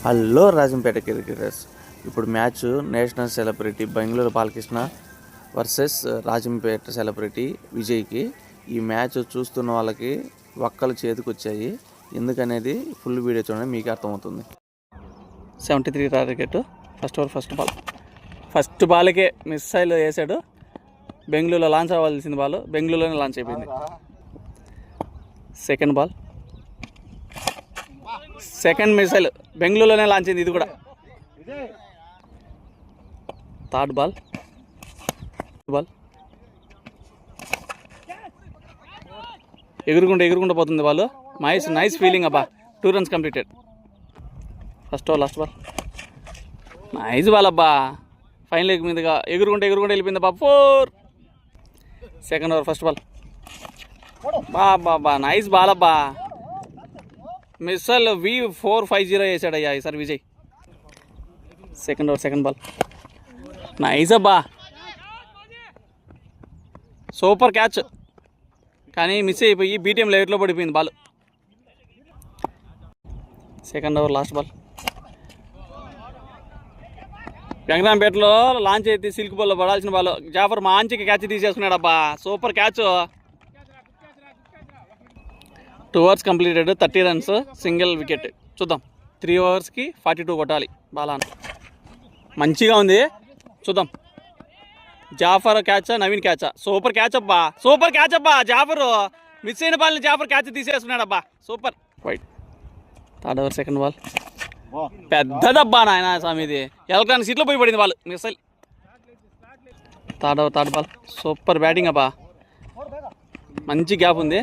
Hello Rajampet cricketers. ఇప్పుడు match national celebrity Bengaluru Balakrishna versus Rajampet celebrity విజయ్కి. ఈ మ్యాచ్ చూస్తున్న వాళ్ళకి ఒక్కలు చేతికి వచ్చాయి. ఎందుకనేది ఫుల్ వీడియో చూడండి, మీకు అర్థమవుతుంది. 73 టార్గెట్. ఫస్ట్ ఓవర్ ఫస్ట్ బాల్కే మిస్సైల్ వేసాడు. బెంగళూరులో లాంచ్ అవ్వాల్సింది బాల్ బెంగళూరులోనే లాంచ్ అయిపోయింది. సెకండ్ మిసైల్ బెంగళూరులోనే లాంచ్ అయింది. ఇది కూడా థర్డ్ బాల్ ఎగురుకుంటూ పోతుంది బాల్. నైస్ ఫీలింగ్ అబ్బా. 2 runs completed. First over last ball nice ball అబ్బా. ఫైనల్ లెగ్ మీదుగా ఎగురుకుంటూ వెళ్ళిపోయింది అబ్బా. 4. సెకండ్ ఓవర్ ఫస్ట్ బాల్ బా నైస్ బాల్ అబ్బా. మిస్సల్ V450 వేసాడయ్యా ఈసారి Vijay. Second over second ball nice అబ్బా. సూపర్ క్యాచ్, కానీ మిస్ అయిపోయి బీటీఎం లైట్లో పడిపోయింది ball. Second over last ball వెంకటాంపేటలో లాంచ్ అయితే సిల్క్ బాల్లో పడాల్సిన బాల్ జాఫర్ మంచిగా క్యాచ్ తీసేసుకున్నాడు అబ్బా. Super catch. 2 overs completed. 30 runs, single wicket. చూద్దాం. 3 oversకి 42 కొట్టాలి బాలాను. మంచిగా ఉంది, చూద్దాం. జాఫర్ క్యాచా నవీన్ క్యాచా? సూపర్ క్యాచ్ అబ్బా. జాఫర్ మిస్ అయిన బాల్ని జాఫర్ క్యాచ్ తీసేసుకున్నాడు అబ్బా. Super. Wide. Third over second ball పెద్దదబ్బా నాయన స్వామి. ఇది ఎలక్ట్రానిక్ సీట్లో పోయి పడింది ball. Missile. Third over third ball super batting అబ్బా. మంచి గ్యాప్ ఉంది.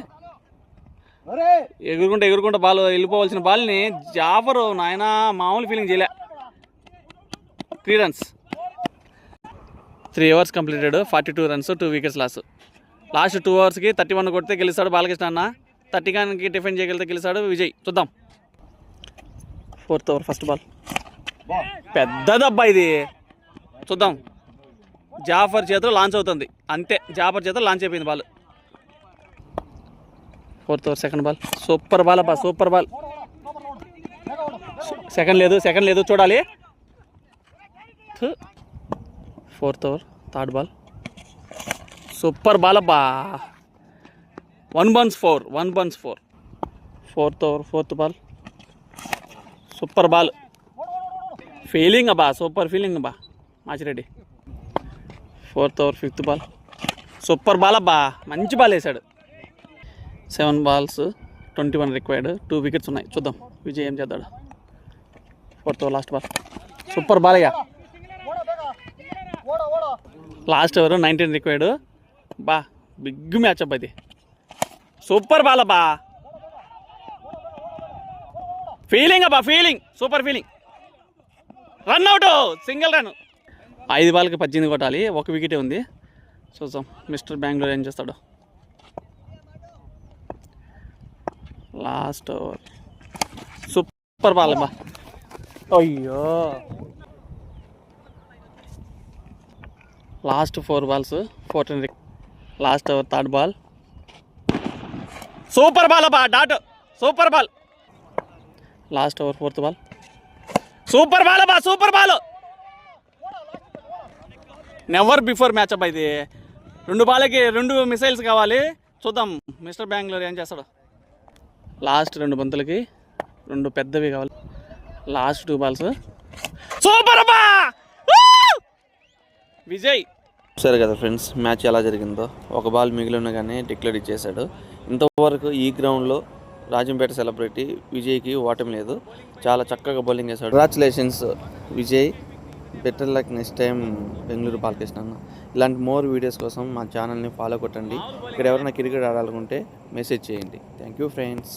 ఎగురుకుంటా బాల్ వెళ్ళిపోవాల్సిన బాల్ని జాఫర్ నాయన మామూలు ఫీలింగ్ చేయలే. 3 runs. 3 overs completed. 42 runs, 2 wickets loss. Last 2 oversకి 31 కొడితే గెలుస్తాడు బాలకృష్ణ అన్న. 30 కానికి డిఫెండ్ చేయగలిగితే గెలుస్తాడు విజయ్. చూద్దాం. 4th over ఫస్ట్ బాల్ పెద్దదబ్బా ఇది. చూద్దాం. జాఫర్ చేతిలో లాంచ్ అవుతుంది అంతే. జాఫర్ చేతిలో లాంచ్ అయిపోయింది ball. 4th over second ball super ball అబ్బా. Super ball. సెకండ్ లేదు చూడాలి. 4th over third ball super ball అబ్బా. 1 runs 4. 4th over fourth ball super ball. Feeling అబ్బా. సూపర్ ఫీలింగ్ అబ్బా Machireddy. 4th over fifth ball super ball అబ్బా. మంచి ball వేశాడు. 7 balls 21 required. 2 wickets ఉన్నాయి. చూద్దాం విజయ్ ఏం చేద్దాడు. 4th over last ball super ball అయ్యా. Last over 19 required. బా బిగ్ మ్యాచ్ అబ్బా ఇది. సూపర్ బాల్ అబ్బా. ఫీలింగ్ అబ్బా. Super feeling. Run out, single run. 5 బాల్కి 18 కొట్టాలి. 1 వికెటే ఉంది. చూద్దాం మిస్టర్ బెంగళూరు ఏం చేస్తాడు. లాస్ట్ ఓవర్ సూపర్ బాల్ అబ్బా. అయ్యో. Last 4 balls 14. Last over third ball super ball అబ్బా. Dot. Super ball. Last over fourth ball super ball అబ్బా. Super ball. Never before match అబ్బా ఇది. 2 బాల్కి 2 మిసైల్స్ కావాలి. చూద్దాం మిస్టర్ బెంగళూరు ఏం చేస్తాడు. లాస్ట్ 2 బంతులకి 2 పెద్దవి కావాలి. లాస్ట్ 2 balls సూపర్ అబ్బా. విజయ్. సరే కదా ఫ్రెండ్స్, మ్యాచ్ ఎలా జరిగిందో. 1 ball మిగిలిన కానీ డిక్లేర్ ఇచ్చేశాడు. ఇంతవరకు ఈ గ్రౌండ్లో రాజంపేట సెలబ్రిటీ విజయ్కి ఓటమి లేదు. చాలా చక్కగా బౌలింగ్ వేశాడు. Congratulations Vijay. Better luck next time Bengaluru Balakrishna అన్న. ఇలాంటి మోర్ వీడియోస్ కోసం మా ఛానల్ని ఫాలో కొట్టండి. ఇక్కడ ఎవరైనా క్రికెట్ ఆడాలనుకుంటే మెసేజ్ చేయండి. Thank you friends.